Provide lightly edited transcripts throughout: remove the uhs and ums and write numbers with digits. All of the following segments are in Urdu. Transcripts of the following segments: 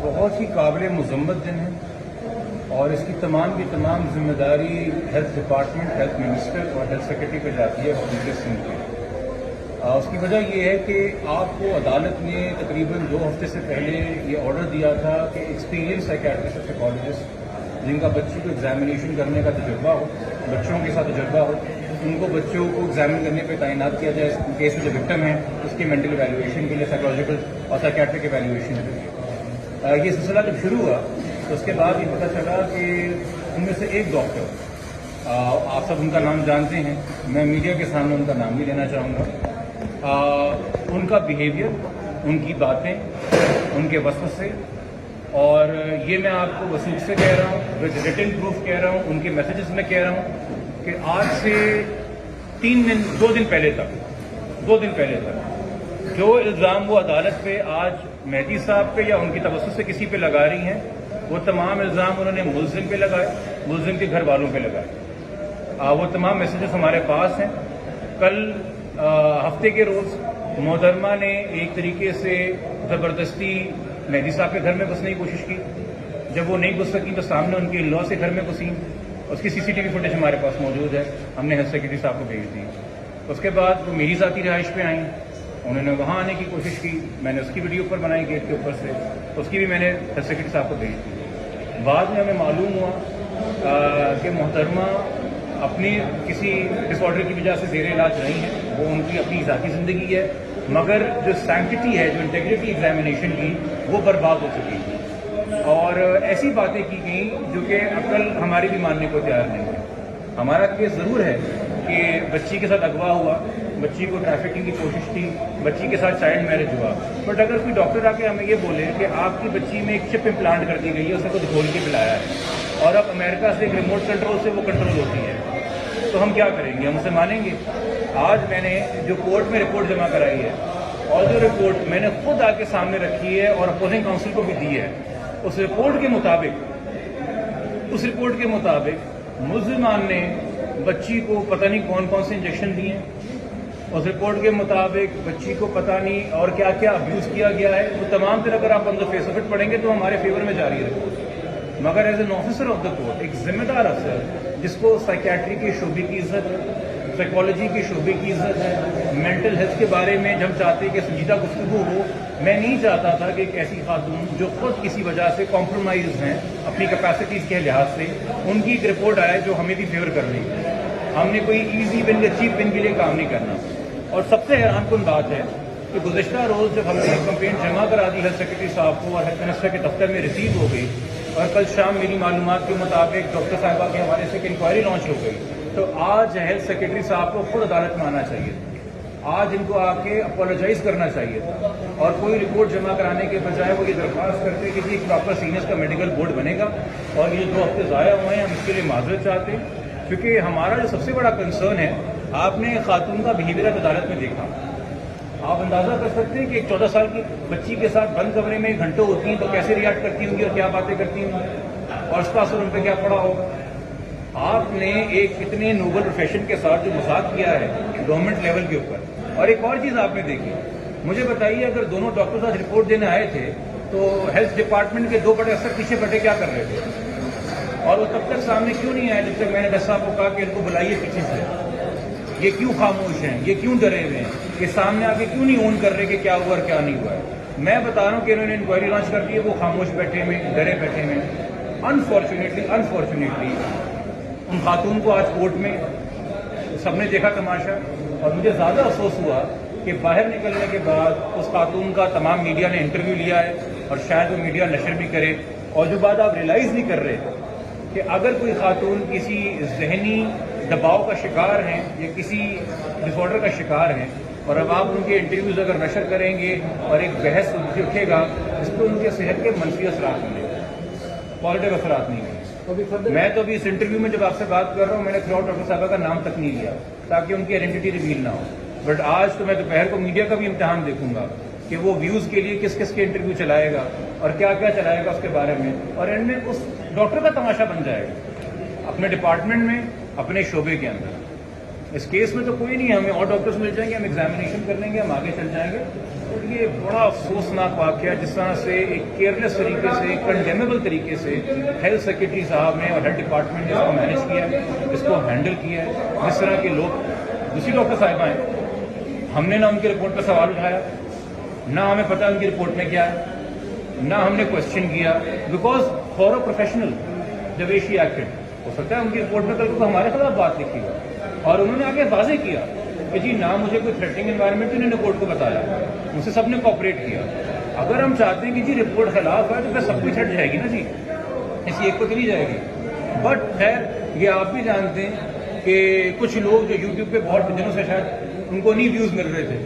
بہت ہی قابل مذمت دن ہے اور اس کی تمام کی تمام ذمہ داری ہیلتھ ڈپارٹمنٹ، ہیلتھ منسٹر اور ہیلتھ سیکرٹری پہ جاتی ہے حکومت سندھ کی۔ اس کی وجہ یہ ہے کہ آپ کو عدالت نے تقریباً 2 ہفتے سے پہلے یہ آرڈر دیا تھا کہ ایکسپیرینس سائیکیٹرسٹ اور سائیکالوجسٹ جن کا بچی کو ایگزامینیشن کرنے کا تجربہ ہو، بچوں کے ساتھ تجربہ ہو، ان کو بچوں کو ایگزامن کرنے پہ تعینات کیا جائے کیس میں جو وکٹم ہے اس کی مینٹل ایویلویشن کے لیے، سائیکولوجیکل اور سائیکیٹرک ایویلویشن کے لیے۔ یہ سلسلہ جب شروع ہوا تو اس کے بعد یہ پتہ چلا کہ ان میں سے ایک ڈاکٹر، آپ سب ان کا نام جانتے ہیں، میں میڈیا کے سامنے ان کا نام بھی لینا چاہوں گا، ان کا بیہیویئر، ان کی باتیں، ان کے وسوسے، اور یہ میں آپ کو وثوق سے کہہ رہا ہوں، ود ریٹن پروف کہہ رہا ہوں، ان کے میسیجز میں کہہ رہا ہوں کہ آج سے 2 دن پہلے تک جو الزام وہ عدالت پہ آج مہدی صاحب پہ یا ان کی توسط سے کسی پہ لگا رہی ہیں، وہ تمام الزام انہوں نے ملزم پہ لگائے، ملزم کے گھر والوں پہ لگائے۔ وہ تمام میسیجز ہمارے پاس ہیں۔ کل ہفتے کے روز محترمہ نے ایک طریقے سے زبردستی مہدی صاحب کے گھر میں گھسنے کی کوشش کی۔ جب وہ نہیں گھس سکی تو سامنے ان کے لا سے گھر میں گھسیں، اس کی CCTV فوٹیج ہمارے پاس موجود ہے، ہم نے ہیلتھ سیکرٹری صاحب کو بھیج دی۔ اس کے بعد وہ میری ذاتی رہائش پہ آئیں، انہوں نے وہاں آنے کی کوشش کی، میں نے اس کی ویڈیو پر بنائی گیٹ کے اوپر سے، اس کی بھی میں نے ہیلتھ سیکرٹری صاحب کو بھیج دی۔ بعد میں ہمیں معلوم ہوا کہ محترمہ اپنی کسی ڈس آرڈر کی وجہ سے زیر علاج نہیں ہے، وہ ان کی اپنی ذاتی زندگی ہے، مگر جو سینکٹی ہے، جو انٹیگریٹی ایگزامینیشن کی، وہ برباد ہو چکی تھی، اور ایسی باتیں کی گئیں جو کہ عقل ہماری بھی ماننے کو تیار نہیں ہے۔ ہمارا کیس ضرور ہے کہ بچی کے ساتھ اغوا ہوا، بچی کو ٹریفکنگ کی کوشش تھی، بچی کے ساتھ چائلڈ میرج ہوا، بٹ اگر کوئی ڈاکٹر آ کے ہمیں یہ بولے کہ آپ کی بچی میں ایک چپ امپلانٹ کر دی گئی ہے، اسے کچھ گھول کے پلایا ہے اور اب امریکہ سے ایک ریموٹ کنٹرول سے وہ کنٹرول ہوتی ہے، تو ہم کیا کریں گے؟ ہم اسے مانیں گے؟ آج میں نے جو کورٹ میں رپورٹ جمع کرائی ہے اور جو رپورٹ میں نے خود آ کے سامنے رکھی ہے اور اپوزنگ کاؤنسل کو بھی دی ہے، اس رپورٹ کے مطابق ملزمان نے بچی کو پتہ نہیں کون کون سے انجیکشن دیے ہیں، اس رپورٹ کے مطابق بچی کو پتہ نہیں اور کیا کیا ابیوز کیا گیا ہے، وہ تمام طرح اگر آپ اندر فیس آف اٹ پڑھیں گے تو ہمارے فیور میں جاری رہے، مگر as an officer of the court, ایک ذمہ دار افسر جس کو سائیکیٹری کے شعبے کی عزت ہے، سائیکالوجی کے شعبے کی عزت ہے، مینٹل ہیلتھ کے بارے میں جب چاہتے ہیں کہ سنجیدہ گفتگو ہو، میں نہیں چاہتا تھا کہ ایک ایسی خاتون جو خود کسی وجہ سے کمپرومائز ہیں اپنی کیپیسٹیز کے لحاظ سے، ان کی ایک رپورٹ آئے جو ہمیں بھی فیور کر رہی ہے۔ ہم نے کوئی ایزی ون یا چیپ ون کے لیے کام نہیں کرنا، اور سب سے حیران کن بات ہے کہ گزشتہ روز جب ہم نے کمپلین جمع کرا دی ہیلتھ سیکرٹری صاحب کو اور ہیلتھ منسٹر کے دفتر میں ریسیو ہو گئی، اور کل شام میری معلومات کے مطابق ڈاکٹر صاحبہ کے حوالے سے ایک انکوائری لانچ ہو گئی، تو آج ہیلتھ سیکرٹری صاحب کو خود عدالت میں آنا چاہیے، آج ان کو آ کے اپولوجائز کرنا چاہیے، اور کوئی رپورٹ جمع کرانے کے بجائے وہ یہ درخواست کرتے کہ ایک پراپر سینئرس کا میڈیکل بورڈ بنے گا، اور یہ 2 ہفتے ضائع ہوئے ہیں، ہم اس کے لیے معذرت چاہتے ہیں، کیونکہ ہمارا جو سب سے بڑا کنسرن ہے، آپ نے خاتون کا بیہیویئر عدالت میں دیکھا، آپ اندازہ کر سکتے ہیں کہ ایک 14 سال کی بچی کے ساتھ بند کمرے میں گھنٹوں ہوتی ہیں تو کیسے ریئیکٹ کرتی ہوں گی اور کیا باتیں کرتی ہوں گی، اور اس کا اثر ان پہ کیا پڑا ہوگا۔ آپ نے ایک اتنے نوبل پروفیشن کے ساتھ جو مذاق کیا ہے گورنمنٹ لیول کے اوپر، اور ایک اور چیز آپ نے دیکھی، مجھے بتائیے اگر دونوں ڈاکٹرز آج رپورٹ دینے آئے تھے تو ہیلتھ ڈپارٹمنٹ کے 2 بڑے افسر پیچھے بیٹھے کیا کر رہے تھے، اور وہ تب تک سامنے کیوں نہیں آئے جب تک میں نے جج صاحب کو کہا کہ ان کو بلائیے پیچھے سے، یہ کیوں خاموش ہیں، یہ کیوں ڈرے ہوئے ہیں، یہ سامنے آ کے کیوں نہیں اون کر رہے کہ کیا ہوا اور کیا نہیں ہوا ہے۔ میں بتا رہا ہوں کہ انہوں نے انکوائری لانچ کر دی ہے، وہ خاموش بیٹھے ہوئے، ڈرے بیٹھے ہوئے۔ انفارچونیٹلی ان خاتون کو آج کورٹ میں سب نے دیکھا تماشا، اور مجھے زیادہ افسوس ہوا کہ باہر نکلنے کے بعد اس خاتون کا تمام میڈیا نے انٹرویو لیا ہے، اور شاید وہ میڈیا نشر بھی کرے، اور جو بات آپ ریلائز نہیں کر رہے کہ اگر کوئی خاتون کسی ذہنی دباؤ کا شکار ہیں یا کسی ڈس آرڈر کا شکار ہیں، اور اب آپ ان کے انٹرویوز اگر نشر کریں گے اور ایک بحث اٹھے گا، اس پہ ان کے صحت کے منفی اثرات ہوں گے، پازیٹیو اثرات نہیں ہوں۔ میں تو ابھی اس انٹرویو میں جب آپ سے بات کر رہا ہوں، میں نے تھرو آؤٹ ڈاکٹر صاحبہ کا نام تک نہیں لیا تاکہ ان کی آئیڈینٹی ریویل نہ ہو، بٹ آج تو میں دوپہر کو میڈیا کا بھی امتحان دیکھوں گا کہ وہ ویوز کے لیے کس کس کے انٹرویو چلائے گا اور کیا کیا چلائے گا اس کے بارے میں، اور ان میں اس ڈاکٹر کا تماشا بن جائے گا اپنے ڈپارٹمنٹ میں، اپنے شعبے کے اندر۔ اس کیس میں تو کوئی نہیں ہے، ہمیں اور ڈاکٹرز مل جائیں گے، ہم ایگزامینیشن کر لیں گے، ہم آگے چل جائیں گے، یہ بڑا افسوسناک واقعہ جس طرح سے ایک کیئرلیس طریقے سے کنڈیمیبل طریقے سے ہیلتھ سیکرٹری صاحب نے اور ہیلتھ ڈپارٹمنٹ نے اس کو مینیج کیا ہے, اس کو ہینڈل کیا ہے. جس طرح کے لوگ دوسری ڈاکٹر صاحبہ ہیں, ہم نے نہ ان کی رپورٹ پہ سوال اٹھایا, نہ ہمیں پتہ ان کی رپورٹ میں کیا ہے, نہ ہم نے کوشچن کیا, بیکاز فار اے پروفیشنل جب ایشی ایکٹڈ ہو سکتا ہے ان کی رپورٹ میں کل کو ہمارے خلاف بات لکھی ہو, اور انہوں نے آگے واضح کیا کہ جی نہ مجھے کوئی تھریٹنگ انوائرمنٹ انہوں نے کورٹ کو بتایا, مجھ سے سب نے کوآپریٹ کیا. اگر ہم چاہتے ہیں کہ جی رپورٹ خلاف ہے تو پھر سب کچھ ہٹ جائے گی نا جی, اس ایک کو چلی جائے گی. بٹ خیر یہ آپ بھی جانتے ہیں کہ کچھ لوگ جو یوٹیوب پہ بہت دنوں سے شاید ان کو نہیں ویوز مل رہے تھے,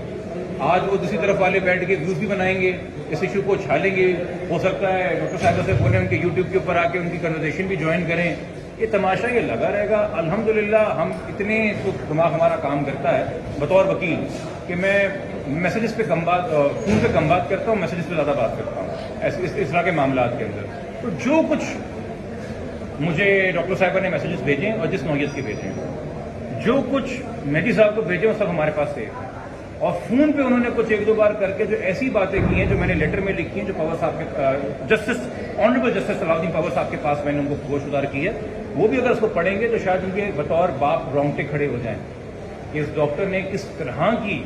آج وہ دوسری طرف والے بیٹھ کے ویوز بھی بنائیں گے, اس ایشو کو چھالیں گے. ہو سکتا ہے ڈاکٹر صاحبہ سے بولیں ان کے یوٹیوب کے اوپر آ کے ان کی کنورسیشن بھی جوائن کریں. یہ تماشا یہ لگا رہے گا. الحمدللہ ہم اتنے تو دماغ ہمارا کام کرتا ہے بطور وکیل کہ میں میسیجز پہ کم بات, فون پہ کم بات کرتا ہوں, میسیجز پہ زیادہ بات کرتا ہوں اس طرح کے معاملات کے اندر. تو جو کچھ مجھے ڈاکٹر صاحبہ نے میسیجز بھیجیں اور جس نوعیت کے بھیجیں, جو کچھ مہدی صاحب کو بھیجیں وہ سب ہمارے پاس سے, اور فون پہ انہوں نے کچھ ایک دو بار کر کے جو ایسی باتیں کی ہیں جو میں نے لیٹر میں لکھی ہیں, جو پاور صاحب کے آنریبل جسٹس صلاح الدین پاور صاحب کے پاس میں نے ان کو گوش گزار کی ہے, وہ بھی اگر اس کو پڑھیں گے تو شاید ان کے بطور باپ رونگٹے کھڑے ہو جائیں کہ اس ڈاکٹر نے کس طرح کی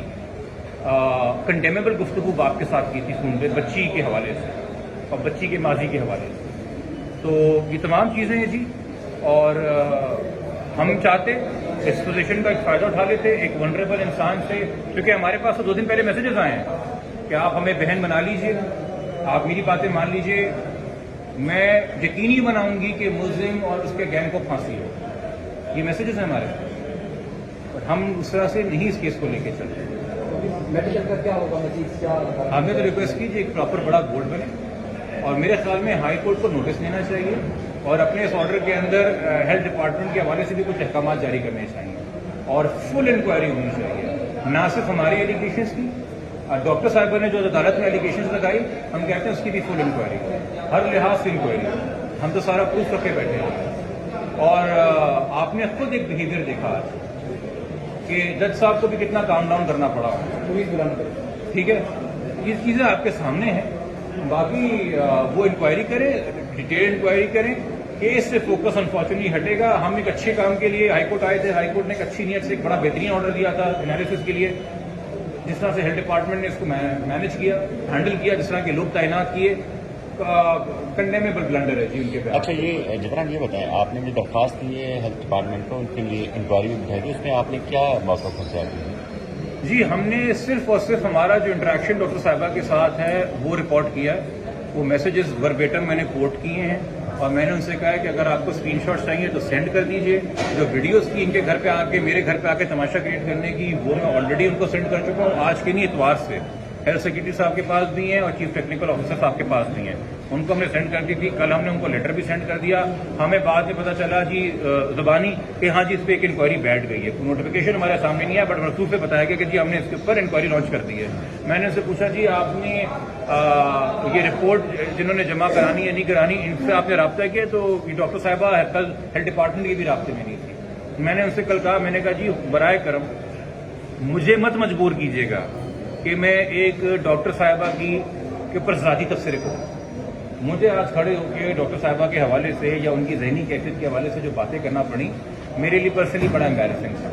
کنڈیمیبل گفتگو باپ کے ساتھ کی تھی فون پہ بچی کے حوالے سے اور بچی کے ماضی کے حوالے سے. تو یہ تمام چیزیں ہیں جی, اور ہم چاہتے اس پوزیشن کا ایک فائدہ اٹھا لیتے ایک ونڈریبل انسان سے, کیونکہ ہمارے پاس تو 2 دن پہلے میسیجز آئے ہیں کہ آپ ہمیں بہن بنا لیجئے, آپ میری باتیں مان لیجئے, میں یقینی بناؤں گی کہ ملزم اور اس کے گینگ کو پھانسی ہو. یہ میسیجز ہیں ہمارے پاس, اور ہم اس طرح سے نہیں اس کیس کو لے کے چلتے. میڈیکل کا کیا ہوگا مزید, کیا ہم نے تو ریکویسٹ کی ایک پراپر بڑا بورڈ بنے, اور میرے خیال میں ہائی کورٹ کو نوٹس لینا چاہیے, اور اپنے اس آرڈر کے اندر ہیلتھ ڈپارٹمنٹ کے حوالے سے بھی کچھ احکامات جاری کرنے چاہیے, اور فل انکوائری ہونی چاہیے, نہ صرف ہماری ایلیگیشنس کی. ڈاکٹر صاحبہ نے جو عدالت میں ایلیگیشنس لگائی ہم کہتے ہیں اس کی بھی فل انکوائری, ہر لحاظ سے انکوائری. ہم تو سارا پروف رکھے بیٹھے ہیں, اور آپ نے خود ایک بہیویئر دیکھا کہ جج صاحب کو بھی کتنا کام ڈاؤن کرنا پڑا, پولیس بلانا پڑے. ٹھیک ہے, یہ چیزیں آپ کے سامنے ہیں. باقی وہ انکوائری کریں, ڈیٹیل انکوائری کریں, کیس سے فوکس انفارچونیٹلی ہٹے گا. ہم ایک اچھے کام کے لیے ہائی کورٹ آئے تھے, ہائی کورٹ نے ایک اچھی نیت سے ایک بڑا بہترین آرڈر دیا تھا انالیسس کے لیے, جس طرح سے ہیلتھ ڈپارٹمنٹ نے اس کو مینیج کیا, ہینڈل کیا, جس طرح کے لوگ تعینات کیے, کنڈیمیبل بلنڈر ہے جی ان کے پہ. اچھا یہ جتنا یہ بتائیں, آپ نے جو درخواست کی ہے ہیلتھ ڈپارٹمنٹ کو, ان کے لیے انکوائری بھی بٹھائی تھی, اس میں آپ نے کیا موقف اختیار کیا؟ جی ہم نے صرف اور صرف ہمارا جو انٹریکشن ڈاکٹر صاحبہ کے ساتھ ہے وہ رپورٹ کیا ہے. وہ میسیجز وربیٹم میں نے کوٹ کیے ہیں, اور میں نے ان سے کہا ہے کہ اگر آپ کو اسکرین شاٹس چاہیے تو سینڈ کر دیجئے. جو ویڈیوز کی ان کے گھر پہ آ کے, میرے گھر پہ آ کے تماشا کریٹ کرنے کی, وہ میں آلریڈی ان کو سینڈ کر چکا ہوں. آج کے نہیں اتوار سے ہیلتھ سیکرٹری صاحب کے پاس بھی ہیں اور چیف ٹیکنیکل آفیسر صاحب کے پاس بھی ہیں, ان کو ہم نے سینڈ کر دی تھی. کل ہم نے ان کو لیٹر بھی سینڈ کر دیا. ہمیں بعد میں پتہ چلا جی زبانی کہ ہاں جی اس پہ ایک انکوائری بیٹھ گئی ہے. نوٹیفیکیشن ہمارے سامنے نہیں ہے, بٹ رسول سے بتایا گیا کہ جی ہم نے اس کے اوپر انکوائری لانچ کر دی ہے. میں نے ان سے پوچھا جی آپ نے یہ رپورٹ جنہوں نے جمع کرانی ہے نہیں کرانی, ان سے آپ نے رابطہ کیا؟ تو یہ ڈاکٹر صاحبہ کل ہیلتھ ڈپارٹمنٹ کے بھی رابطے میں نہیں تھی. میں نے ان سے کل کہا, میں نے کہا جی برائے کرم مجھے مت مجبور کیجیے گا کہ میں ایک ڈاکٹر صاحبہ کے اوپر ذاتی تبصرے کروں. مجھے آج کھڑے ہو کے ڈاکٹر صاحبہ کے حوالے سے یا ان کی ذہنی کیفیت کے حوالے سے جو باتیں کرنا پڑی, میرے لیے پرسنلی بڑا امبیرسنگ تھا.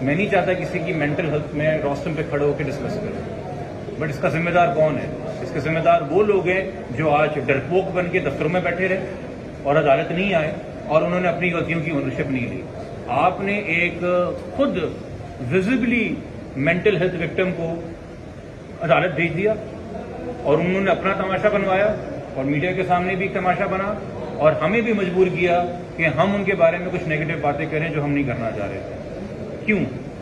میں نہیں چاہتا کسی کی مینٹل ہیلتھ میں روسٹم پہ کھڑے ہو کے ڈسکس کروں, بٹ اس کا ذمہ دار کون ہے؟ اس کے ذمہ دار وہ لوگ ہیں جو آج ڈرپوک بن کے دفتروں میں بیٹھے رہے اور عدالت نہیں آئے, اور انہوں نے اپنی غلطیوں کی اونرشپ نہیں لی. آپ نے ایک خود ویزیبلی مینٹل ہیلتھ وکٹم کو عدالت بھیج دیا, اور انہوں نے اپنا تماشا بنوایا, اور میڈیا کے سامنے بھی ایک تماشا بنا, اور ہمیں بھی مجبور کیا کہ ہم ان کے بارے میں کچھ نیگیٹو باتیں کریں جو ہم نہیں کرنا چاہ رہے تھے. کیوں؟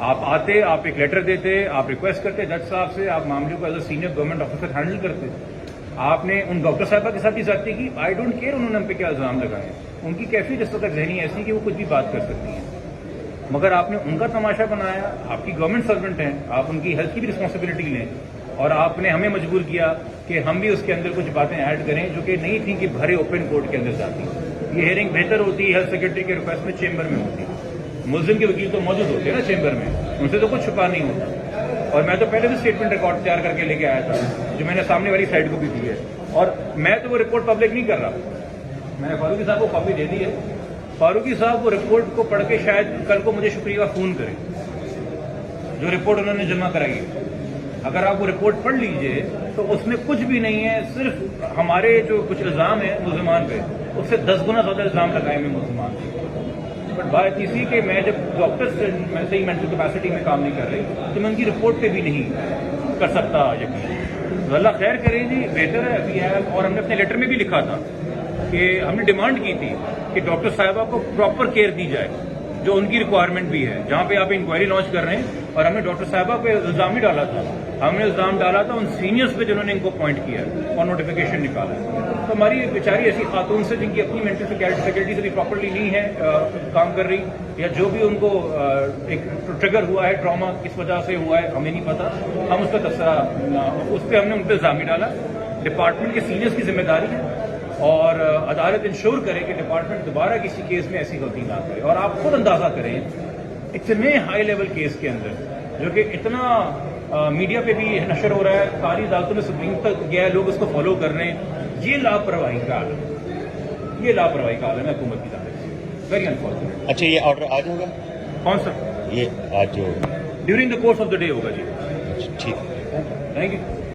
آپ آتے, آپ ایک لیٹر دیتے, آپ ریکویسٹ کرتے جج صاحب سے, آپ معاملے کو as a senior government officer handle کرتے. آپ نے ان ڈاکٹر صاحبہ کے ساتھ بھی زیادتی کی. آئی ڈونٹ کیئر انہوں نے ہم پہ کیا الزام لگائے, ان کی کیفیت اس وقت ذہنی ایسی کہ وہ کچھ بھی بات کر سکتی ہیں, مگر آپ نے ان کا تماشا بنایا. آپ کی گورنمنٹ سروینٹ ہیں, آپ ان کی ہیلتھ کی بھی رسپانسبلٹی لیں, اور آپ نے ہمیں مجبور کیا کہ ہم بھی اس کے اندر کچھ باتیں ایڈ کریں جو کہ نہیں تھیں کہ بھرے اوپن کورٹ کے اندر جاتی. یہ ہیئرنگ بہتر ہوتی ہے ہیلتھ سیکرٹری کے ریکویسٹ میں چیمبر میں ہوتی. ملزم کے وکیل تو موجود ہوتے ہیں نا چیمبر میں, ان سے تو کچھ چھپا نہیں ہوتا, اور میں تو پہلے سے اسٹیٹمنٹ ریکارڈ تیار کر کے لے کے آیا تھا جو میں نے سامنے والی سائڈ کو بھی دی ہے, اور میں تو وہ رپورٹ پبلک نہیں کر رہا. میں نے فاروقی صاحب کو کاپی دے دی ہے. فاروقی صاحب وہ رپورٹ کو پڑھ کے شاید کل کو مجھے شکریہ فون کریں جو رپورٹ انہوں نے جمع کرائی ہے. اگر آپ وہ رپورٹ پڑھ لیجئے تو اس میں کچھ بھی نہیں ہے, صرف ہمارے جو کچھ الزام ہیں ملزمان پہ اس سے 10 گنا زیادہ الزام لگائے ہوئے ملزمان پہ. بٹ بات اسی کہ میں جب ڈاکٹر سے میں صحیح مینٹل کیپیسٹی میں کام نہیں کر رہی تو میں ان کی رپورٹ پہ بھی نہیں کر سکتا یقین. اللہ خیر کرے جی, بہتر ہے ابھی ہے. اور ہم نے اپنے لیٹر میں بھی لکھا تھا کہ ہم نے ڈیمانڈ کی تھی کہ ڈاکٹر صاحبہ کو پراپر کیئر دی جائے جو ان کی ریکوائرمنٹ بھی ہے. جہاں پہ آپ انکوائری لانچ کر رہے ہیں, اور ہم نے ڈاکٹر صاحبہ پہ الزام نہیں ڈالا تھا, ہم نے الزام ڈالا تھا ان سینئرز پہ جنہوں نے ان کو اپوائنٹ کیا اور نوٹیفیکیشن نکالا. تو ہماری بیچاری ایسی خاتون سے جن کی اپنی مینٹل فیکلٹی سے بھی پراپرلی نہیں ہے کام کر رہی, یا جو بھی ان کو ایک ٹریگر ہوا ہے, ٹراما کس وجہ سے ہوا ہے ہمیں نہیں پتا, ہم اس کا تبصرہ اس پہ ہم نے ان پہ الزام نہیں ڈالا. ڈپارٹمنٹ کے سینئرز کی ذمہ داری ہے اور عدالت انشور کرے کہ ڈپارٹمنٹ دوبارہ کسی کیس میں ایسی غلطی نہ کرے. اور آپ خود اندازہ کریں اتنے ہائی لیول کیس کے اندر جو کہ اتنا میڈیا پہ بھی نشر ہو رہا ہے, ساری عدالتوں میں سپریم تک گیا ہے, لوگ اس کو فالو کر رہے ہیں, یہ لاپرواہی کا حال ہے, یہ لاپرواہی کا حال ہے حکومت کی جانب سے. Very unfortunate. اچھا یہ آرڈر آ جائے گا, کون سا یہ آج جو during the course of the day ہوگا جی. ٹھیک. Thank you.